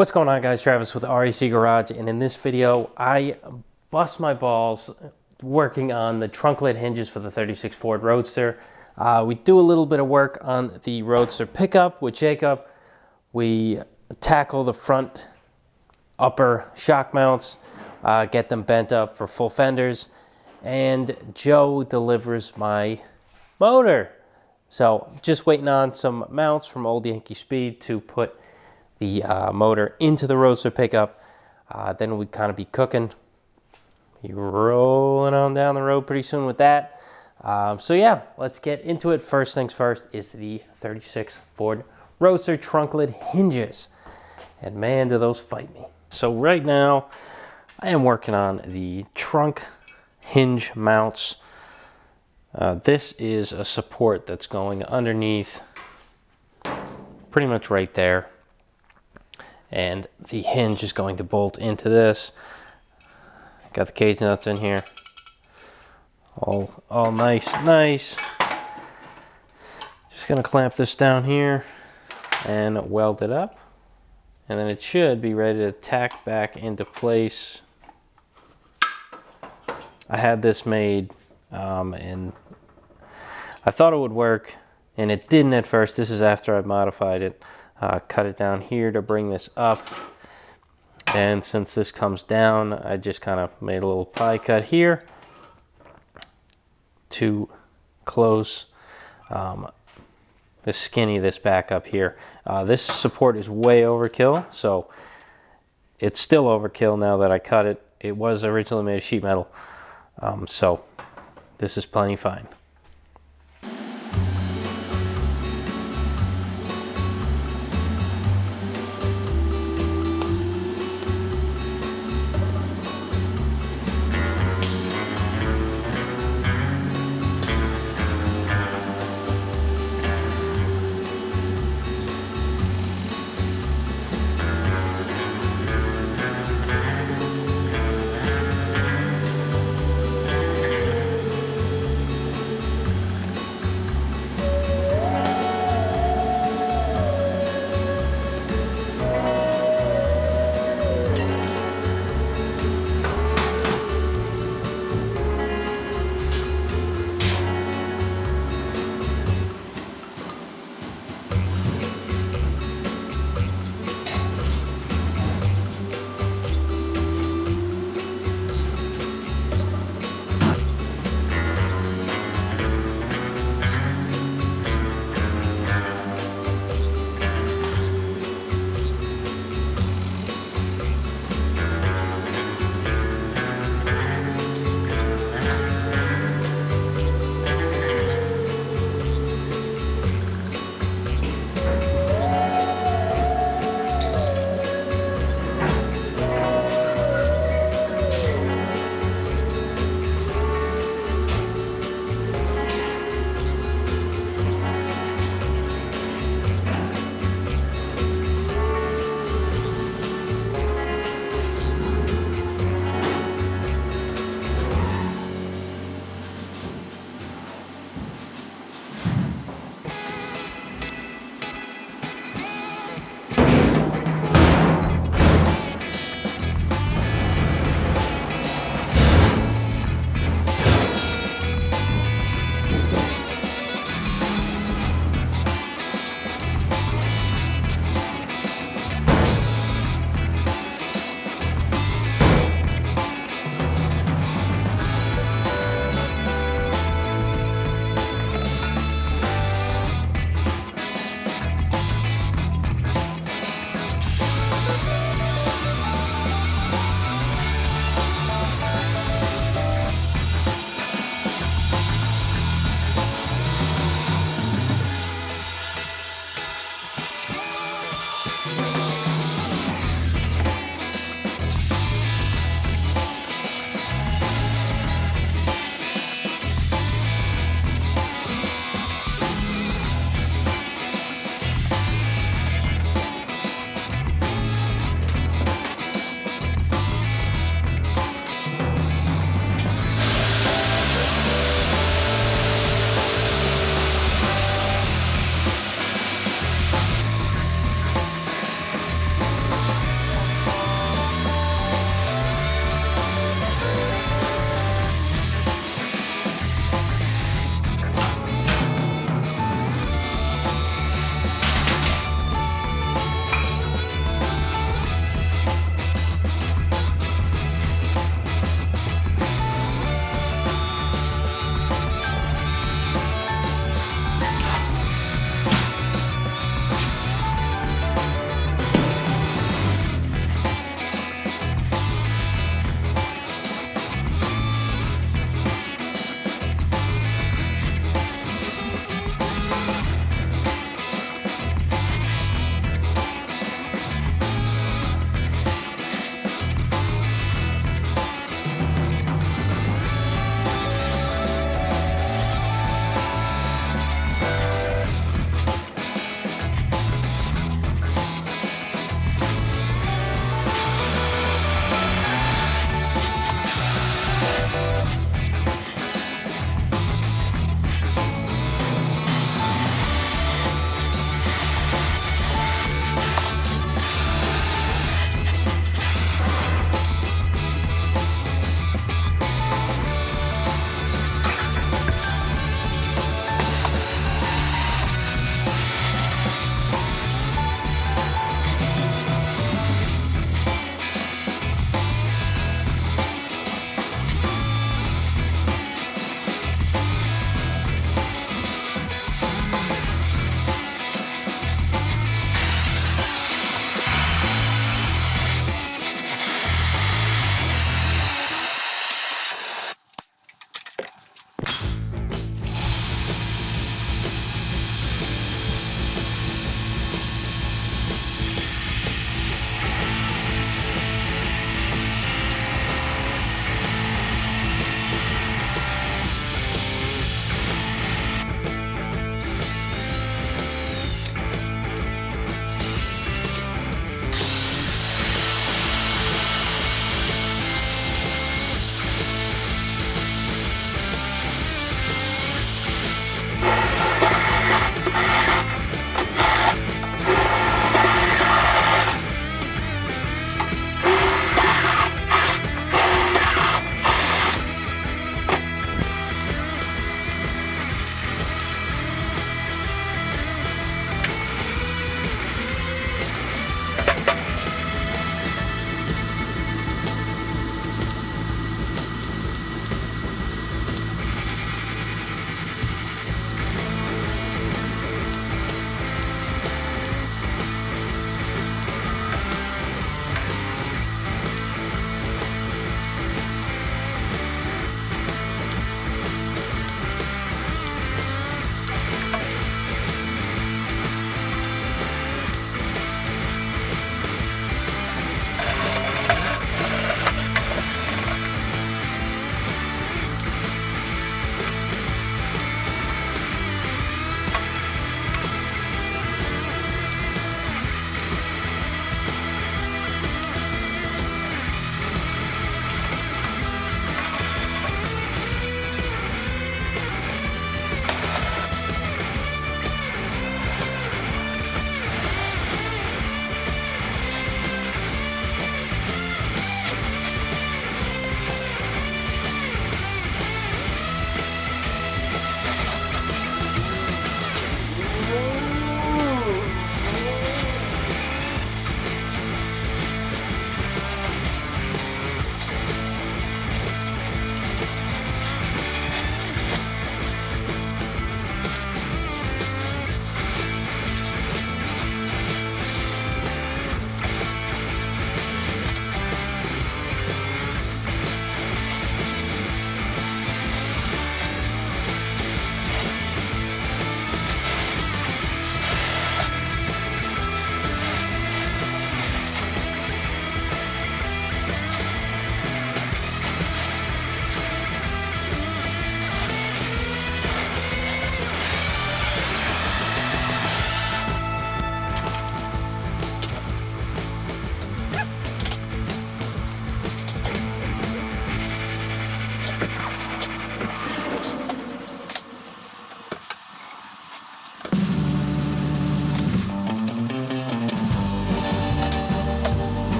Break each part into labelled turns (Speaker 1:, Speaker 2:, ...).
Speaker 1: What's going on, guys? Travis with REC Garage, and in this video I bust my balls working on the trunk lid hinges for the 36 Ford Roadster. We do a little bit of work on the Roadster pickup with Jacob. We tackle the front upper shock mounts, get them bent up for full fenders, and Joe delivers my motor. So just waiting on some mounts from Old Yankee Speed to put the motor into the Roadster pickup. Then we'd kind of be cooking, be rolling on down the road pretty soon with that. So yeah, let's get into it. First things first is the 36 Ford Roadster trunk lid hinges. And man, do those fight me. So right now, I am working on the trunk hinge mounts. This is a support that's going underneath, pretty much right there. And the hinge is going to bolt into this. Got the cage nuts in here. All nice. Just gonna clamp this down here and weld it up. And then it should be ready to tack back into place. I had this made and I thought it would work, and it didn't at first. This is after I modified it. Cut it down here to bring this up, and since this comes down, I just kind of made a little pie cut here to close this back up here. This support is way overkill, so it's still overkill now that I cut it. It was originally made of sheet metal, so this is plenty fine.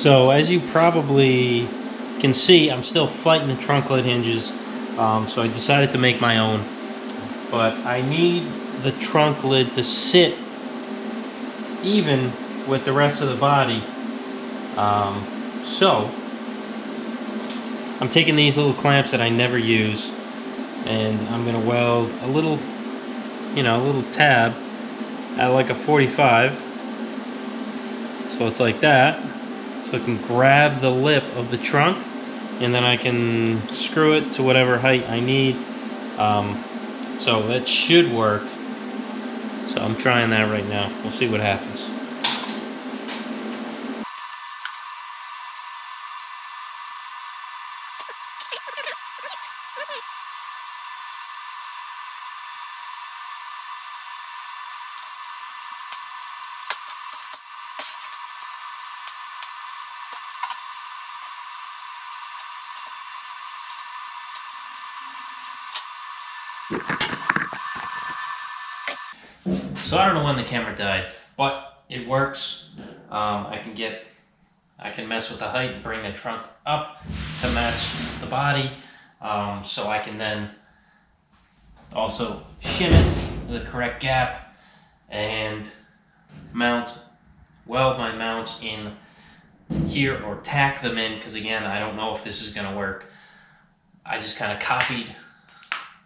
Speaker 1: So as you probably can see, I'm still fighting the trunk lid hinges. So I decided to make my own. But I need the trunk lid to sit even with the rest of the body. So I'm taking these little clamps that I never use, and I'm gonna weld a little, a little tab at like a 45. So it's like that. So I can grab the lip of the trunk, and then I can screw it to whatever height I need. So that should work. So I'm trying that right now. We'll see what happens. So I don't know when the camera died, but it works. I can mess with the height and bring the trunk up to match the body. So I can then also shim it the correct gap and weld my mounts in here or tack them in, because again, I don't know if this is going to work. I just kind of copied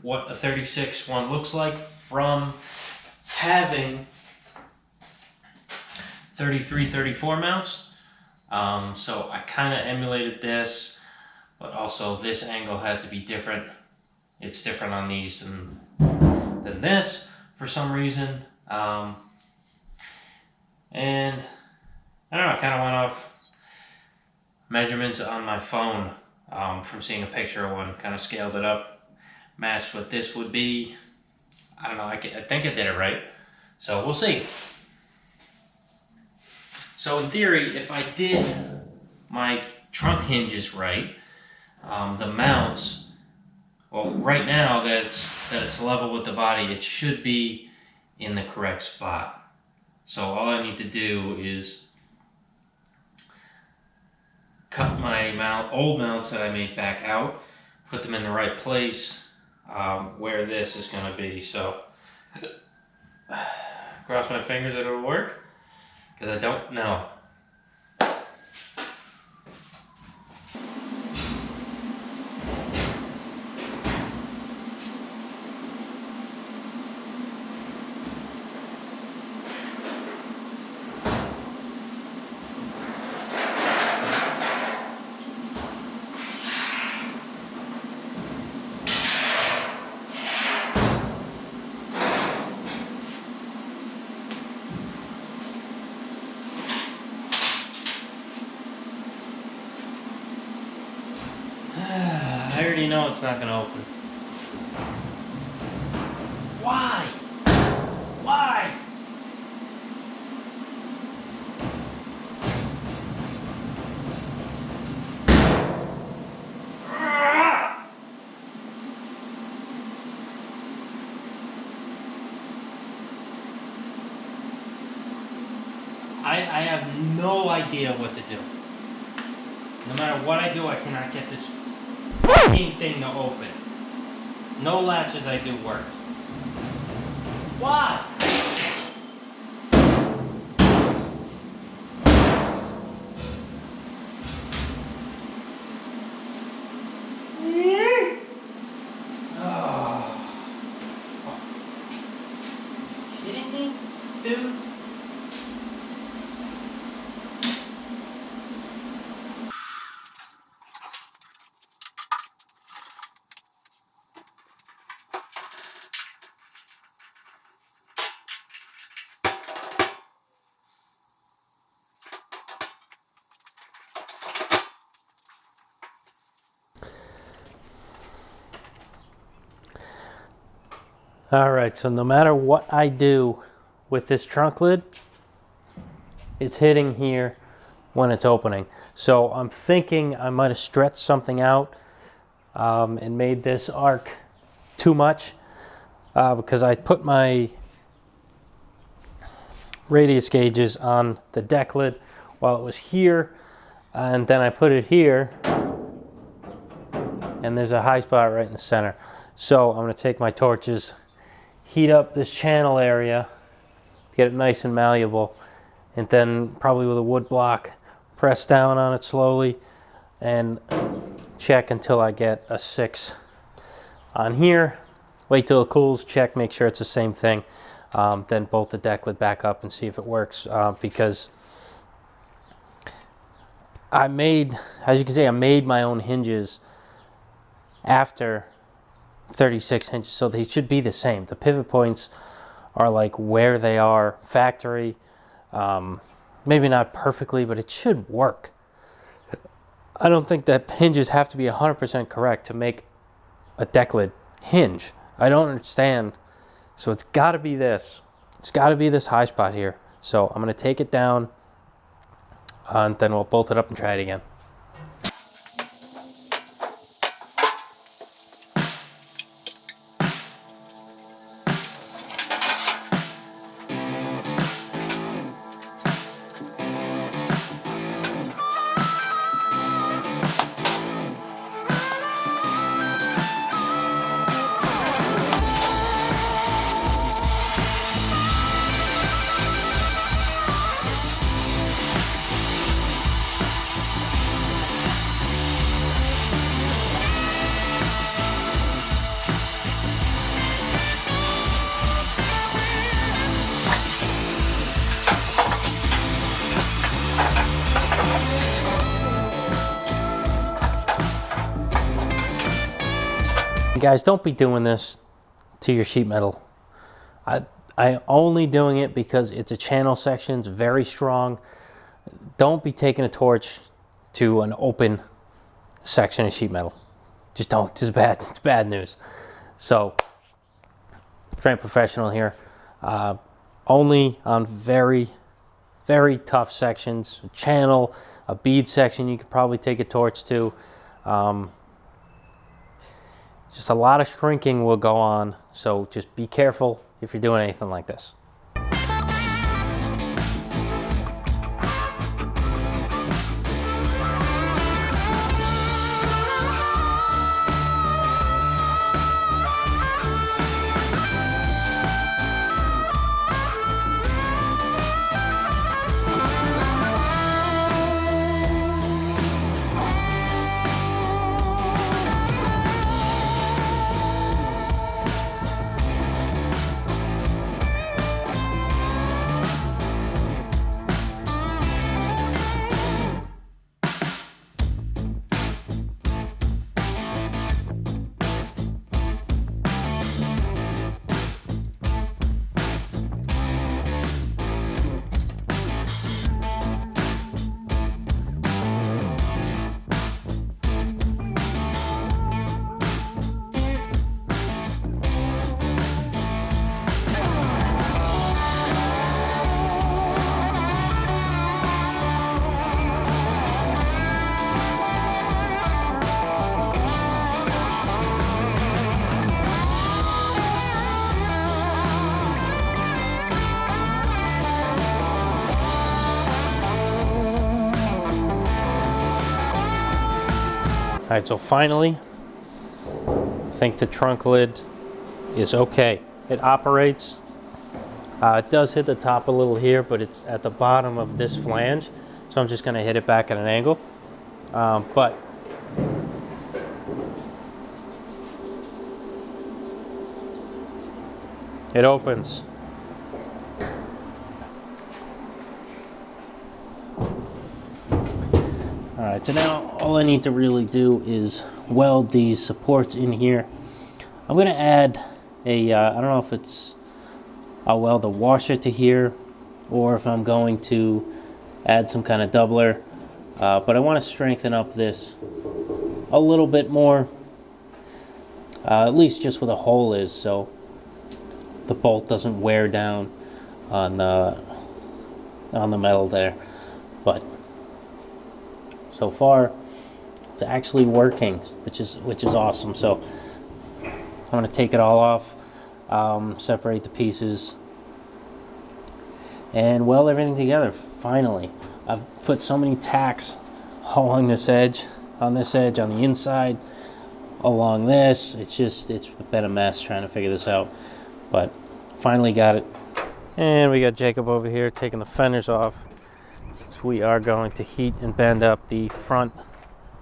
Speaker 1: what a 36 one looks like from having 33, 34 mounts. So I kind of emulated this, but also this angle had to be different. It's different on these than this for some reason. And I don't know, I kind of went off measurements on my phone from seeing a picture of one, kind of scaled it up, matched what this would be. I don't know, I think I did it right. So we'll see. So in theory, if I did my trunk hinges right, the mounts, well, right now that it's level with the body, it should be in the correct spot. So all I need to do is cut my old mounts that I made back out, put them in the right place where this is going to be. So cross my fingers that it'll work, because I don't know. I already know it's not going to open. Why? Why? I have no idea what to do. No matter what I do, I cannot get this fucking thing to open. No latches I do work. Why? Oh. Are you kidding me, dude? All right, so no matter what I do with this trunk lid, it's hitting here when it's opening. So I'm thinking I might have stretched something out and made this arc too much because I put my radius gauges on the deck lid while it was here, and then I put it here, and there's a high spot right in the center. So I'm going to take my torches, heat up this channel area, get it nice and malleable, and then probably with a wood block, press down on it slowly and check until I get a 6 on here. Wait till it cools, check, make sure it's the same thing. Then bolt the deck lid back up and see if it works, because I made, as you can see, I made my own hinges after 36 hinges, so they should be the same. The pivot points are like where they are factory. Maybe not perfectly, but it should work. I don't think that hinges have to be 100% correct to make a deck lid hinge. I don't understand. So it's got to be this. It's got to be this high spot here. So I'm going to take it down, and then we'll bolt it up and try it again. Guys, don't be doing this to your sheet metal. I'm only doing it because it's a channel section, it's very strong. Don't be taking a torch to an open section of sheet metal. Just don't. It's bad news. So, trained professional here. Only on very, very tough sections. A channel, a bead section, you could probably take a torch to. Just a lot of shrinking will go on, so just be careful if you're doing anything like this. All right, so finally, I think the trunk lid is okay. It operates. It does hit the top a little here, but it's at the bottom of this flange. So I'm just gonna hit it back at an angle. But it opens. All right, so now all I need to really do is weld these supports in here. I'm gonna add a, I don't know if it's, I'll weld a washer to here, or if I'm going to add some kind of doubler. But I want to strengthen up this a little bit more, at least just where the hole is, so the bolt doesn't wear down on the metal there. But so far, it's actually working, which is awesome. So I'm gonna take it all off, separate the pieces, and weld everything together. Finally, I've put so many tacks along this edge, on the inside, along this. It's been a mess trying to figure this out, but finally got it. And we got Jacob over here taking the fenders off. So we are going to heat and bend up the front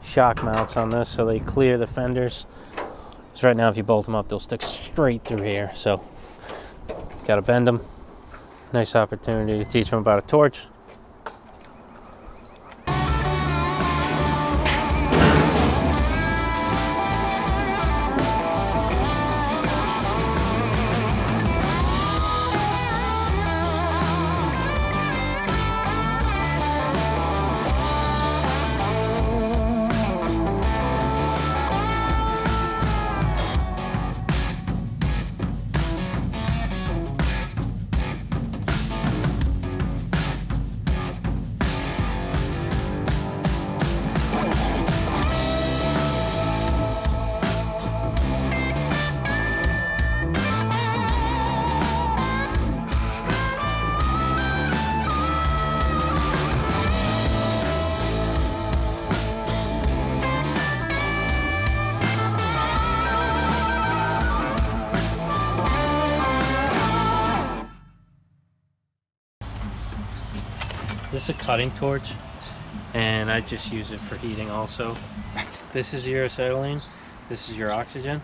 Speaker 1: shock mounts on this so they clear the fenders. So right now if you bolt them up, they'll stick straight through here. So got to bend them. Nice opportunity to teach them about a torch. This is a cutting torch, and I just use it for heating also. This is your acetylene, this is your oxygen,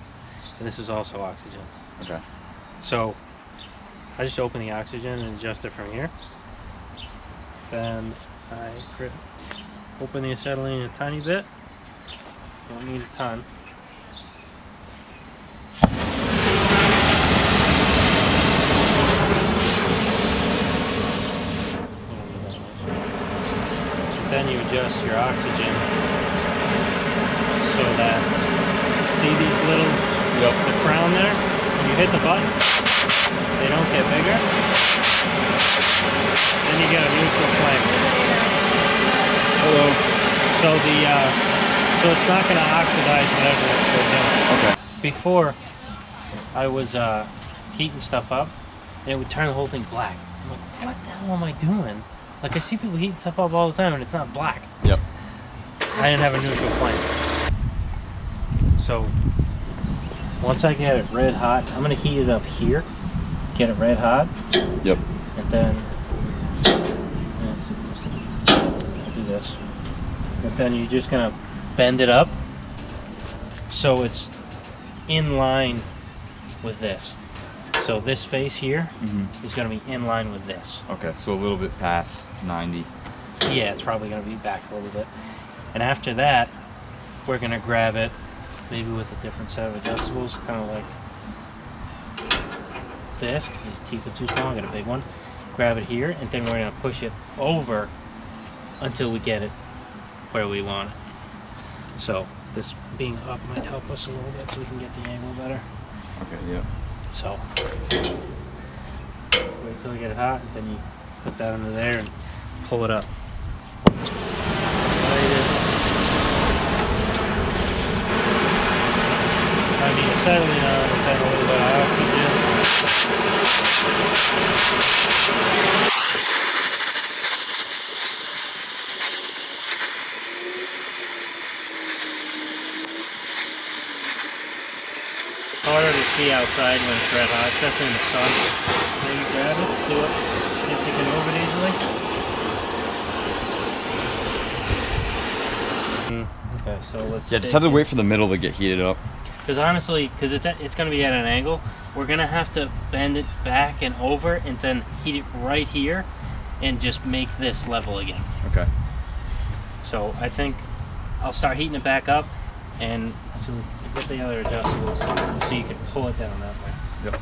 Speaker 1: and this is also oxygen.
Speaker 2: Okay.
Speaker 1: So I just open the oxygen and adjust it from here. Then I open the acetylene a tiny bit. Don't need a ton. Then you adjust your oxygen so that, see these little, the crown there? When you hit the button, they don't get bigger. Then you get a neutral flame.
Speaker 2: Hello.
Speaker 1: So it's not going to oxidize whatever goes in.
Speaker 2: Okay.
Speaker 1: Before, I was heating stuff up, and it would turn the whole thing black. I'm like, what the hell am I doing? Like, I see people heating stuff up all the time and it's not black.
Speaker 2: Yep.
Speaker 1: I didn't have a neutral flame. So, once I get it red hot, I'm going to heat it up here. Get it red hot.
Speaker 2: Yep.
Speaker 1: And then, I'll do this. But then you're just going to bend it up so it's in line with this. So this face here is going to be in line with this.
Speaker 2: Okay, so a little bit past 90.
Speaker 1: Yeah, it's probably going to be back a little bit. And after that, we're going to grab it maybe with a different set of adjustables, kind of like this, because these teeth are too small. I got a big one. Grab it here, and then we're going to push it over until we get it where we want it. So this being up might help us a little bit so we can get the angle better.
Speaker 2: Okay, yeah.
Speaker 1: So wait till you get it hot, and then you put that under there and pull it up. I mean, acetylene on and then a little bit of oxygen. Harder to see outside when it's red hot, especially in the sun. Then you grab it, do it, if you can move it easily. Okay, so let's.
Speaker 2: Yeah, just have to wait for the middle to get heated up.
Speaker 1: Because honestly, because it's going to be at an angle, we're going to have to bend it back and over, and then heat it right here, and just make this level again.
Speaker 2: Okay.
Speaker 1: So I think I'll start heating it back up, and so get the other adjustables so you can pull it down that way.
Speaker 2: Yep.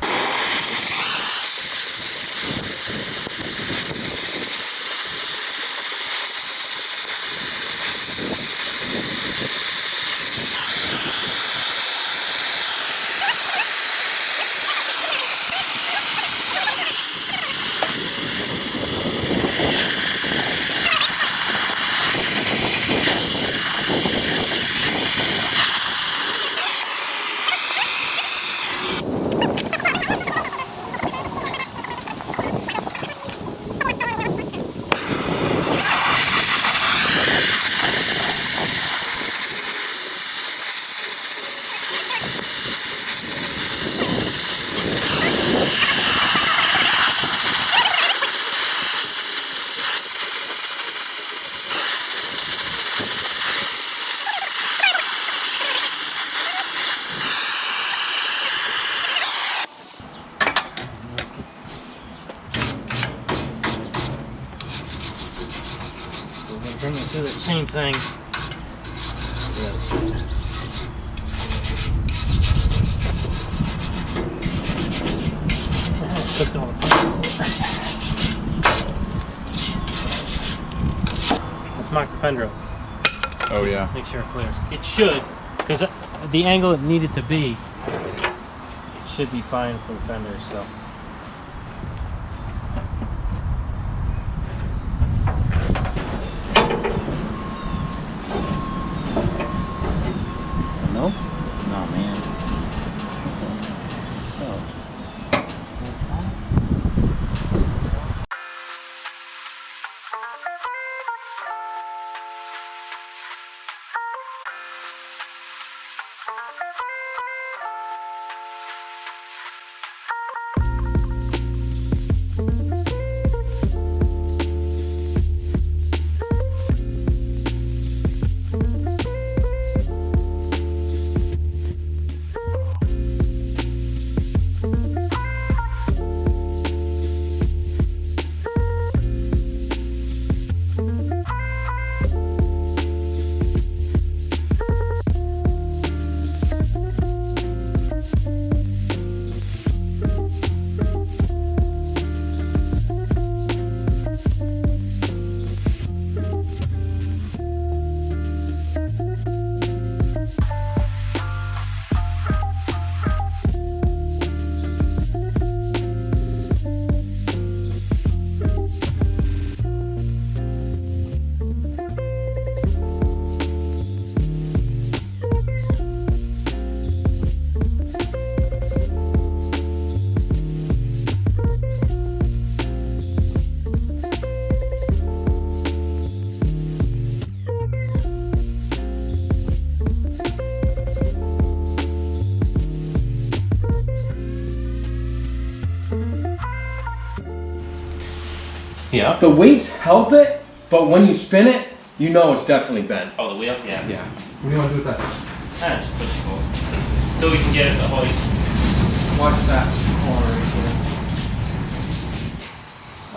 Speaker 1: bring it through the same thing. Cooked all the parts. Let's mark the fender up.
Speaker 2: Oh yeah.
Speaker 1: Make sure it clears. It should, because the angle it needed to be should be fine for the fender. So.
Speaker 2: No? No, man.
Speaker 1: Yeah.
Speaker 3: The weights help it, but when you spin it, you know it's definitely bent.
Speaker 1: Oh, the wheel? Yeah.
Speaker 3: Yeah. What do you want to do with that?
Speaker 1: Just put it forward. So we can get it to hoist.
Speaker 3: Watch that corner right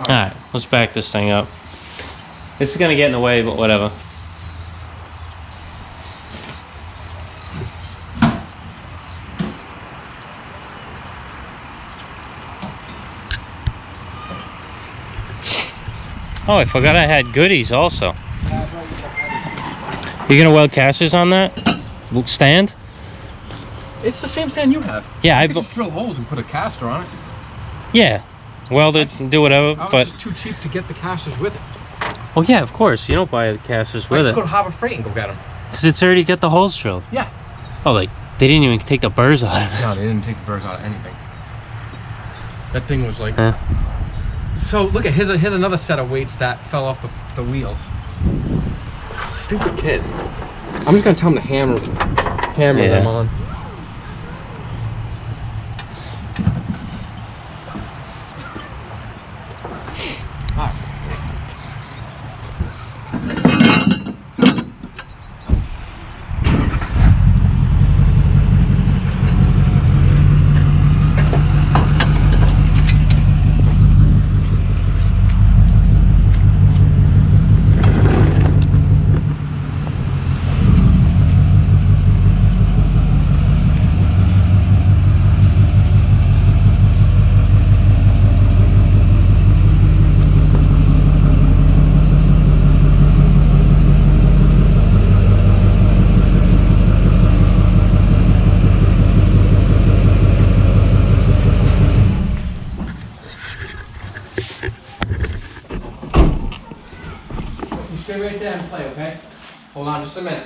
Speaker 3: here.
Speaker 1: Alright, let's back this thing up. This is gonna get in the way, but whatever. Oh, I forgot I had goodies also. You're gonna weld casters on that stand?
Speaker 3: It's the same stand you have.
Speaker 1: Yeah,
Speaker 3: You could just drill holes and put a caster on it.
Speaker 1: Yeah, weld it and do whatever.
Speaker 3: I was
Speaker 1: But
Speaker 3: just too cheap to get the casters with it.
Speaker 1: oh yeah, of course you don't buy the casters
Speaker 3: I
Speaker 1: with
Speaker 3: just
Speaker 1: it
Speaker 3: go to Harbor Freight and go get them.
Speaker 1: because it's already got the holes drilled.
Speaker 3: Yeah.
Speaker 1: Oh, like they didn't even take the burrs out of it.
Speaker 3: No, they didn't take the burrs out of anything. That thing was like.
Speaker 1: Huh?
Speaker 3: So look at here's another set of weights that fell off the wheels. Stupid kid. I'm just gonna tell him to hammer
Speaker 1: Yeah.
Speaker 3: them on. Stay right there and play, okay? Hold on just a minute.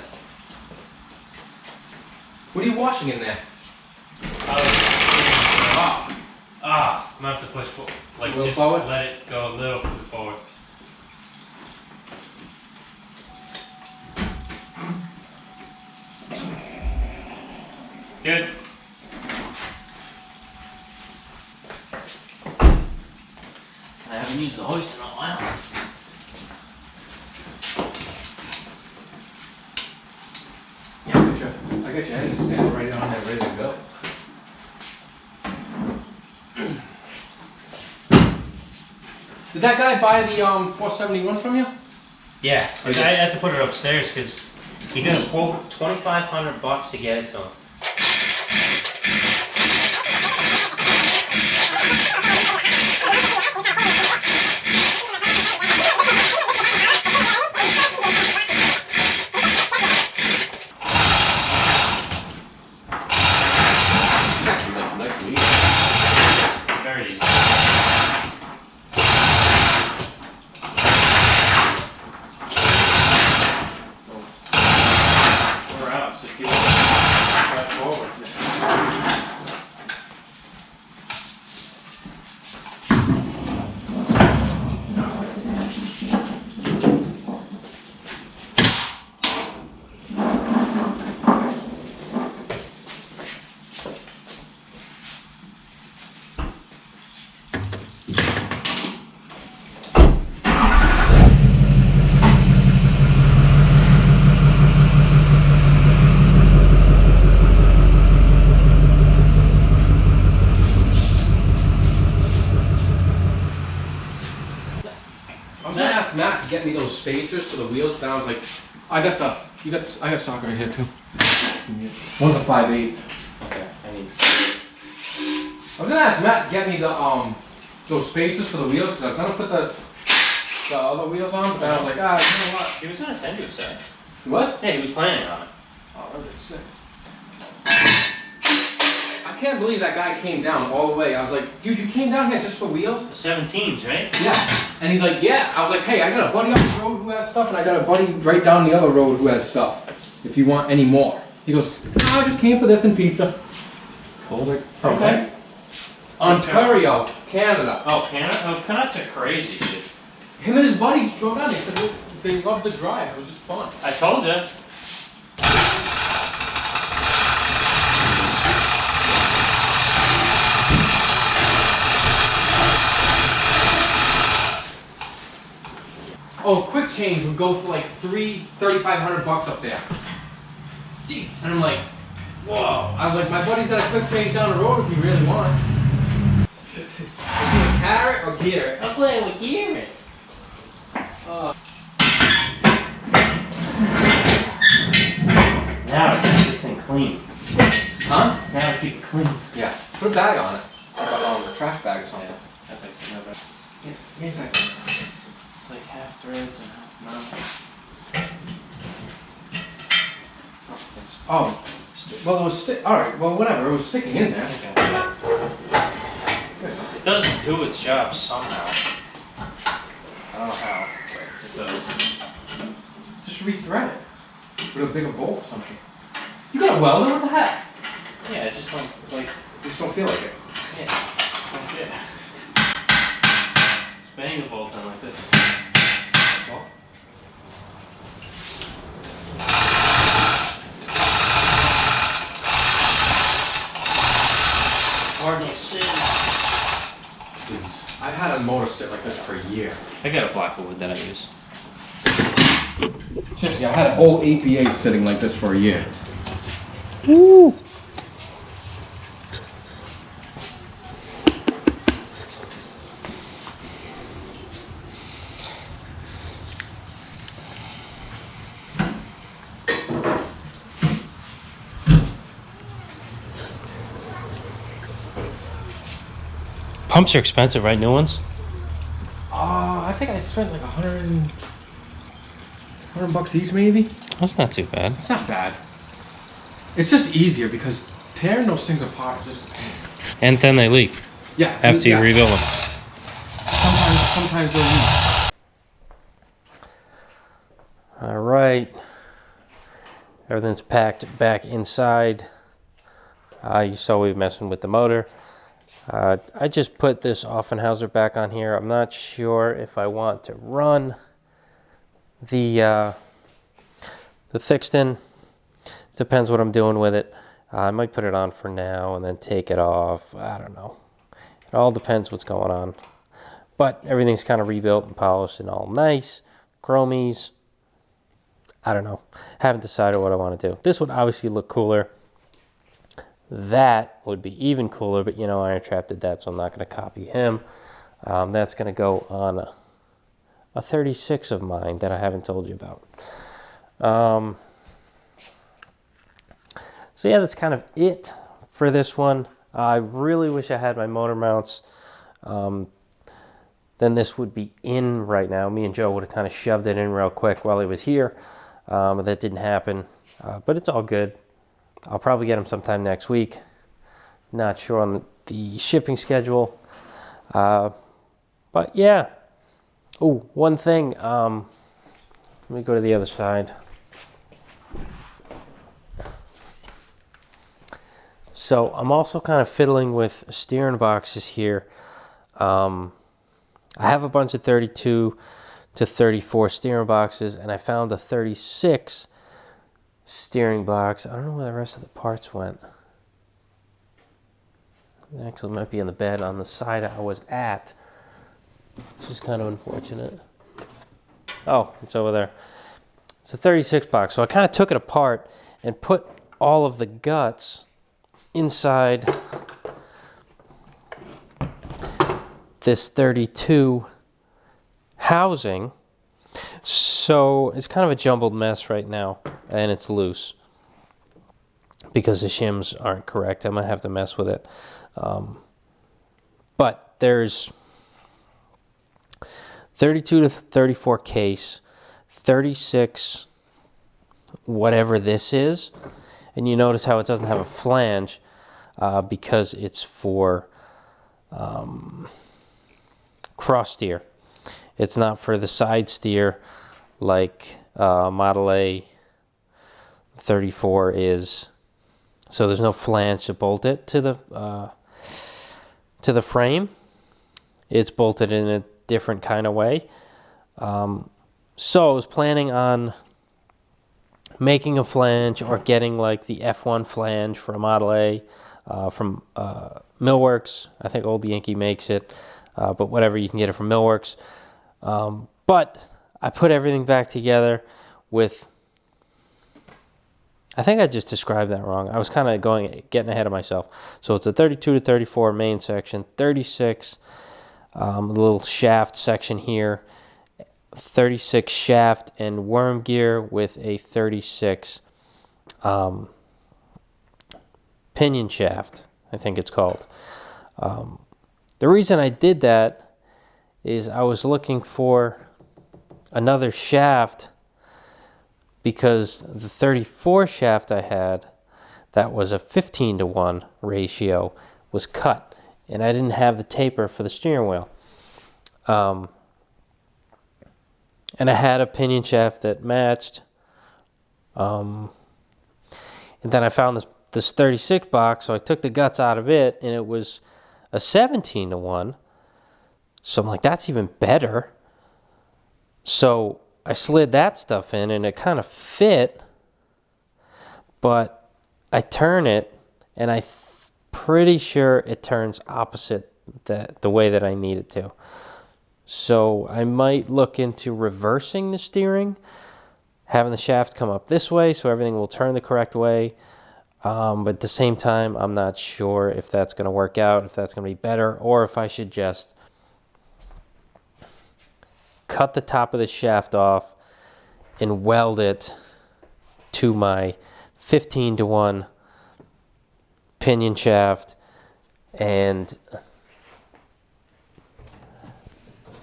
Speaker 3: What are you washing in there?
Speaker 1: I'm gonna have to push forward. Like,
Speaker 3: Little
Speaker 1: just
Speaker 3: forward?
Speaker 1: let it go a little forward. Good. I haven't used the hoist in a while.
Speaker 3: Yeah, I got your engine stand right on there, ready to go. Did that guy buy the 471 from you?
Speaker 1: Yeah, I had to put it upstairs because you're gonna quote $2,500 to get it to him. Very easy. 4 hours, if you want to drive forward.
Speaker 3: I was gonna ask Matt to get me those spacers for the wheels, but I was like, I got stock right here too. One's a 5/8.
Speaker 1: Okay, I need.
Speaker 3: I was gonna ask Matt to get me the those spacers for the wheels because I was gonna put the other wheels on, but then I was like, you know what?
Speaker 1: He was gonna send you a set.
Speaker 3: He was?
Speaker 1: Yeah, he was planning on it.
Speaker 3: Oh, that was sick. I can't believe that guy came down all the way. I was like, dude, you came down here just for wheels?
Speaker 1: The 17s, right?
Speaker 3: Yeah. And he's like, yeah. I was like, hey, I got a buddy up the road who has stuff, and I got a buddy right down the other road who has stuff. If you want any more. He goes, no, I just came for this and pizza. I was like, okay. Ontario, Canada.
Speaker 1: Oh, Canada? Oh, Canucks are crazy, dude.
Speaker 3: Him and his buddies drove down. They loved the drive. It was just fun.
Speaker 1: I told you.
Speaker 3: Oh, quick change would go for like $3,500 up there. And I'm like, whoa. I was like, my buddy's got a quick change down the road if you really want. Carrot or gear?
Speaker 1: I'm playing with gear. Now I keep this thing clean.
Speaker 3: Huh?
Speaker 1: Now I keep it clean.
Speaker 3: Yeah. Put a bag on it. Like a trash bag or something.
Speaker 1: That's like no better.
Speaker 3: Yeah.
Speaker 1: It's like half threads and half not.
Speaker 3: Oh. Well, it was alright, well, whatever. It was sticking in there.
Speaker 1: It does do its job somehow. I don't know how, but it does.
Speaker 3: Just rethread it. With a bigger bolt or something. You got a welder? What the heck?
Speaker 1: Yeah, it just don't, like,
Speaker 3: You just don't feel like it.
Speaker 1: yeah. Like, yeah. Just bang the bolt on like this.
Speaker 3: Well,
Speaker 1: Cardinal sin.
Speaker 3: please. I've had a motor sit like this for a year.
Speaker 1: I got a block of wood that I use.
Speaker 3: Seriously, I had a whole APA sitting like this for a year.
Speaker 1: Woo! Pumps are expensive, right? New ones?
Speaker 3: I think I spent like $100 each maybe.
Speaker 1: That's not too bad.
Speaker 3: It's not bad. It's just easier because tearing those things apart is just a pain.
Speaker 1: And then they leak
Speaker 3: Yeah.
Speaker 1: after you rebuild them.
Speaker 3: Sometimes they'll leak.
Speaker 1: All right. Everything's packed back inside. You saw we were messing with the motor. I just put this Offenhauser back on here. I'm not sure if I want to run the fixed in. Depends what I'm doing with it. I might put it on for now and then take it off. I don't know. It all depends what's going on. But everything's kind of rebuilt and polished and all nice. Chromies. I don't know. Haven't decided what I want to do. This would obviously look cooler. That would be even cooler, but you know, Iron Trap did that, so I'm not going to copy him. That's going to go on a 36 of mine that I haven't told you about. So yeah, that's kind of it for this one. I really wish I had my motor mounts. Then this would be in right now. Me and Joe would have kind of shoved it in real quick while he was here. But that didn't happen. But it's all good. I'll probably get them sometime next week. Not sure on the shipping schedule. But yeah. Oh, one thing. Let me go to the other side. So I'm also kind of fiddling with steering boxes here. I have a bunch of 32 to 34 steering boxes, and I found a 36 steering box. I don't know where the rest of the parts went. Actually, it might be in the bed on the side I was at, which is kind of unfortunate. Oh, it's over there. It's a 36 box. So I kind of took it apart and put all of the guts inside this 32 housing. So it's kind of a jumbled mess right now, and it's loose because the shims aren't correct. I might have to mess with it. But there's 32 to 34 case, 36 whatever this is, and you notice how it doesn't have a flange because it's for cross steer. It's not for the side steer like Model A 34 is. So there's no flange to bolt it to the frame. It's bolted in a different kind of way. So I was planning on making a flange or getting like the F1 flange for a Model A from Millworks. I think Old Yankee makes it, but whatever, you can get it from Millworks. But I put everything back together with, I think I just described that wrong. I was kind of getting ahead of myself. So it's a 32 to 34 main section, 36 a little shaft section here, 36 shaft and worm gear with a 36 pinion shaft, I think it's called. The reason I did that is I was looking for another shaft because the 34 shaft I had, that was a 15 to 1 ratio, was cut, and I didn't have the taper for the steering wheel. And I had a pinion shaft that matched. And then I found this 36 box, so I took the guts out of it, and it was a 17 to 1. So I'm like, that's even better. So I slid that stuff in, and it kind of fit, but I turn it, and I'm pretty sure it turns opposite the way that I need it to. So I might look into reversing the steering, having the shaft come up this way so everything will turn the correct way. But at the same time, I'm not sure if that's going to work out, if that's going to be better, or if I should just cut the top of the shaft off and weld it to my 15 to 1 pinion shaft and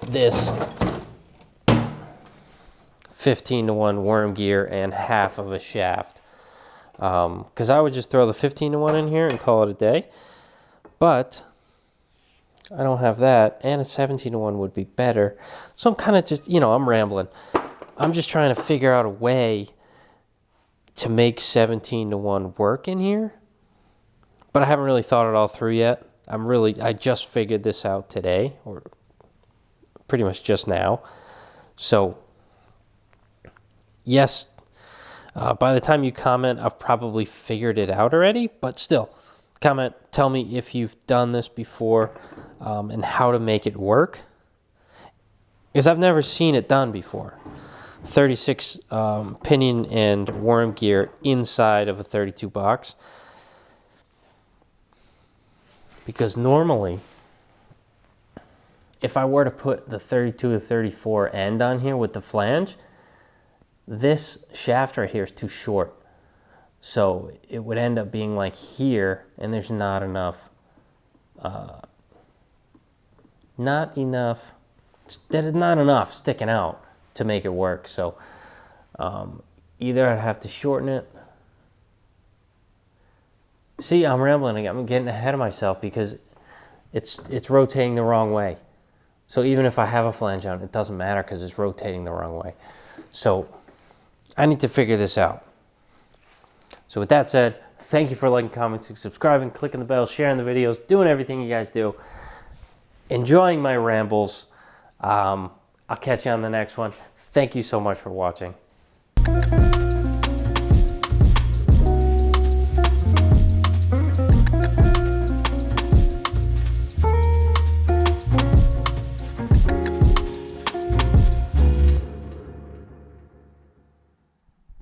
Speaker 1: this 15 to 1 worm gear and half of a shaft. Because I would just throw the 15 to 1 in here and call it a day. But I don't have that, and a 17 to 1 would be better. So I'm kind of just, I'm rambling. I'm just trying to figure out a way to make 17 to 1 work in here. But I haven't really thought it all through yet. I just figured this out today, or pretty much just now. So, yes, by the time you comment, I've probably figured it out already, but still, comment, tell me if you've done this before and how to make it work, because I've never seen it done before. 36 pinion and worm gear inside of a 32 box, because normally if I were to put the 32 to 34 end on here with the flange, this shaft right here is too short. So it would end up being like here, and there's not enough, not enough sticking out to make it work. So either I'd have to shorten it. See, I'm rambling. I'm getting ahead of myself because it's rotating the wrong way. So even if I have a flange on, it doesn't matter because it's rotating the wrong way. So I need to figure this out. So with that said, thank you for liking, commenting, subscribing, clicking the bell, sharing the videos, doing everything you guys do. Enjoying my rambles. I'll catch you on the next one. Thank you so much for watching.